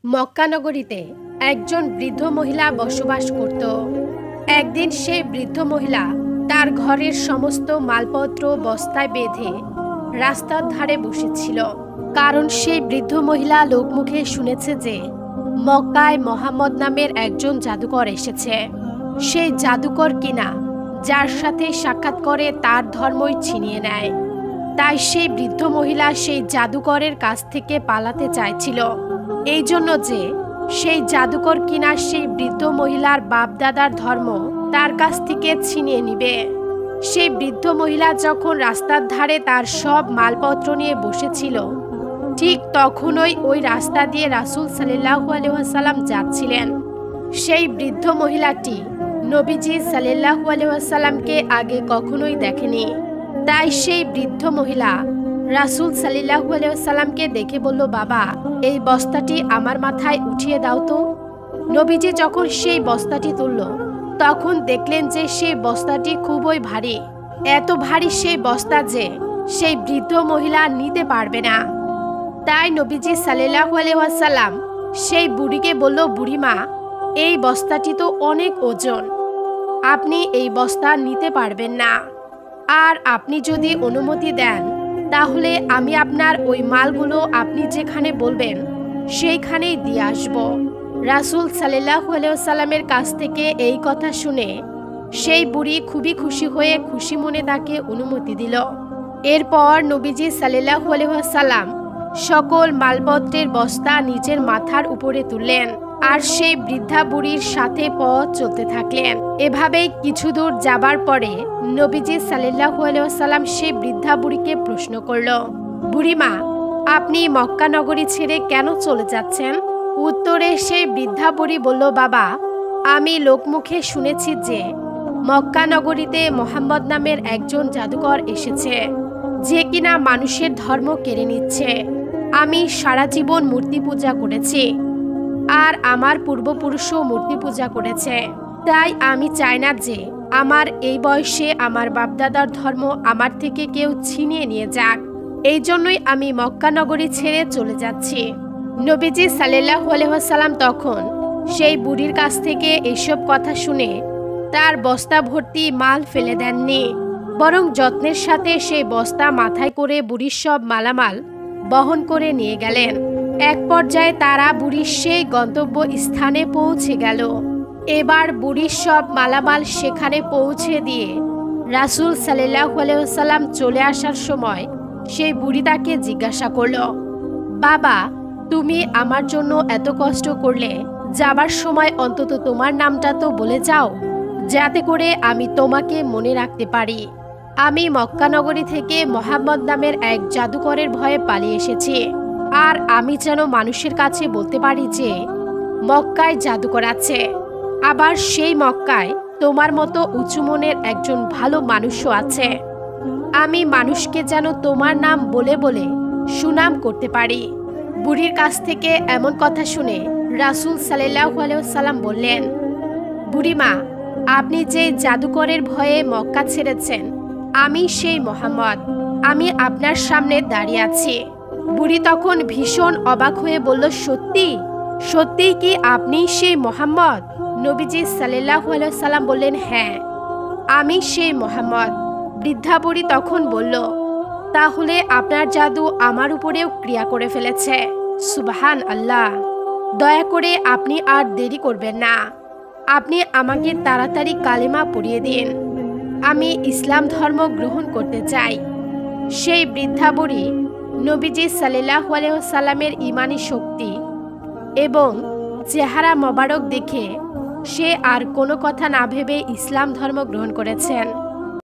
মক্কা নগরীতে একজন বৃদ্ধ মহিলা বসবাস করত। একদিন সেই বৃদ্ধ মহিলা তার ঘরের সমস্ত মালপত্র বস্তায় বেঁধে রাস্তার ধারে বসেছিল। কারণ সেই বৃদ্ধ মহিলা লোকমুখে শুনেছে যে মক্কায় মোহাম্মদ নামের একজন জাদুকর এসেছে। সেই জাদুকর কিনা যার সাথে সাক্ষাৎ করে তার ধর্মই ছিনিয়ে নেয়। তাই সেই বৃদ্ধ মহিলা সেই জাদুকরের কাছ থেকে পালাতে চাইছিল, এই জন্য যে সেই জাদুকর কিনা সেই বৃদ্ধ মহিলার বাপদাদার ধর্ম তার কাছ থেকে ছিনিয়ে নিবে। সেই বৃদ্ধ মহিলা যখন রাস্তার ধারে তার সব মালপত্র নিয়ে বসেছিল, ঠিক তখনই ওই রাস্তা দিয়ে রাসূল সাল্লাল্লাহু আলাইহি ওয়াসাল্লাম যাচ্ছিলেন। সেই বৃদ্ধ মহিলাটি নবীজি সাল্লাল্লাহু আলাইহি ওয়াসাল্লামকে আগে কখনোই দেখেনি। তাই সেই বৃদ্ধ মহিলা রাসূল সাল্লাল্লাহু আলাইহি ওয়াসাল্লামকে দেখে বলল, বাবা, এই বস্তাটি আমার মাথায় উঠিয়ে দাও তো। নবীজি যখন সেই বস্তাটি তুলল, তখন দেখলেন যে সেই বস্তাটি খুবই ভারী। এত ভারী সেই বস্তা যে সেই বৃদ্ধ মহিলা নিতে পারবে না। তাই নবীজি সাল্লাল্লাহু আলাইহি ওয়াসাল্লাম সেই বুড়িকে বলল, বুড়িমা, এই বস্তাটি তো অনেক ওজন, আপনি এই বস্তা নিতে পারবেন না। আর আপনি যদি অনুমতি দেন তাহলে আমি আপনার ওই মালগুলো আপনি যেখানে বলবেন সেইখানেই দিয়ে আসব। রাসূল সাল্লাল্লাহু আলাইহি ওয়াসাল্লামের কাছ থেকে এই কথা শুনে সেই বুড়ি খুবই খুশি হয়ে খুশি মনে তাকে অনুমতি দিল। এরপর নবীজি সাল্লাল্লাহু আলাইহি ওয়াসাল্লাম সকল মালপত্রের বস্তা নিজের মাথার উপরে তুললেন আর সেই বৃদ্ধা বুড়ির সাথে পথ চলতে থাকলেন। এভাবেই কিছু দূর যাবার পরে নবীজি সাল্লাল্লাহু আলাইহি ওয়াসাল্লাম সেই বৃদ্ধা বুড়িকে প্রশ্ন করল, বুড়িমা, আপনি মক্কা নগরী ছেড়ে কেন চলে যাচ্ছেন? উত্তরে সেই বৃদ্ধা বুড়ি বলল, বাবা, আমি লোকমুখে শুনেছি যে মক্কা নগরীতে মোহাম্মদ নামের একজন জাদুকর এসেছে, যে কিনা মানুষের ধর্ম কেড়ে নিচ্ছে। আমি সারা জীবন মূর্তি পূজা করেছি আর আমার পূর্বপুরুষও মূর্তি পূজা করেছে। তাই আমি চাই না যে আমার এই বয়সে আমার বাপদাদার ধর্ম আমার থেকে কেউ ছিনিয়ে নিয়ে যাক। এই জন্যই আমি মক্কা নগরী ছেড়ে চলে যাচ্ছি। নবীজি সাল্লাল্লাহু আলাইহি ওয়াসাল্লাম তখন সেই বুড়ির কাছ থেকে এসব কথা শুনে তার বস্তা ভর্তি মাল ফেলে দেননি, বরং যত্নের সাথে সেই বস্তা মাথায় করে বুড়ির সব মালামাল বহন করে নিয়ে গেলেন। এক পর্যায়ে তারা বুড়ির সেই গন্তব্য স্থানে পৌঁছে গেল। এবার বুড়ির সব মালামাল সেখানে পৌঁছে দিয়ে রাসূল সাল্লাল্লাহু আলাইহি ওয়াসাল্লাম চলে আসার সময় সেই বুড়ি তাকে জিজ্ঞাসা করল, বাবা, তুমি আমার জন্য এত কষ্ট করলে, যাবার সময় অন্তত তোমার নামটা তো বলে যাও, যাতে করে আমি তোমাকে মনে রাখতে পারি। আমি মক্কা নগরী থেকে মোহাম্মদ নামের এক জাদুকরের ভয়ে পালিয়ে এসেছি, আর আমি যেন মানুষের কাছে বলতে পারি যে মক্কায় জাদুকর আছে। আবার সেই মক্কায় তোমার মতো উঁচু মনের একজন ভালো মানুষও আছে। আমি মানুষকে যেন তোমার নাম বলে বলে সুনাম করতে পারি। বুড়ির কাছ থেকে এমন কথা শুনে রাসূল সাল্লাল্লাহু আলাইহি ওয়াসাল্লাম বললেন, বুড়িমা, আপনি যে জাদুকরের ভয়ে মক্কা ছেড়েছেন, আমি সেই মোহাম্মদ, আমি আপনার সামনে দাঁড়িয়ে আছি। বুড়ি তখন ভীষণ অবাক হয়ে বলল, সত্যি সত্যি কি আপনি সেই মোহাম্মদ? নবীজি সাল্লাল্লাহু আলাইহি ওয়াসাল্লাম বললেন, হ্যাঁ, আমি সেই মোহাম্মদ। বৃদ্ধা বুড়ি তখন বলল, তাহলে আপনার জাদু আমার উপরেও ক্রিয়া করে ফেলেছে। সুবহান আল্লাহ, দয়া করে আপনি আর দেরি করবেন না, আপনি আমাকে তাড়াতাড়ি কালেমা পড়িয়ে দিন, আমি ইসলাম ধর্ম গ্রহণ করতে চাই। সেই বৃদ্ধা বুড়ি নবীজি সাল্লাল্লাহু আলাইহি ওয়াসাল্লামের ঈমানি শক্তি এবং চেহারা মোবারক দেখে সে আর কোনো কথা না ভেবে ইসলাম ধর্ম গ্রহণ করেছেন।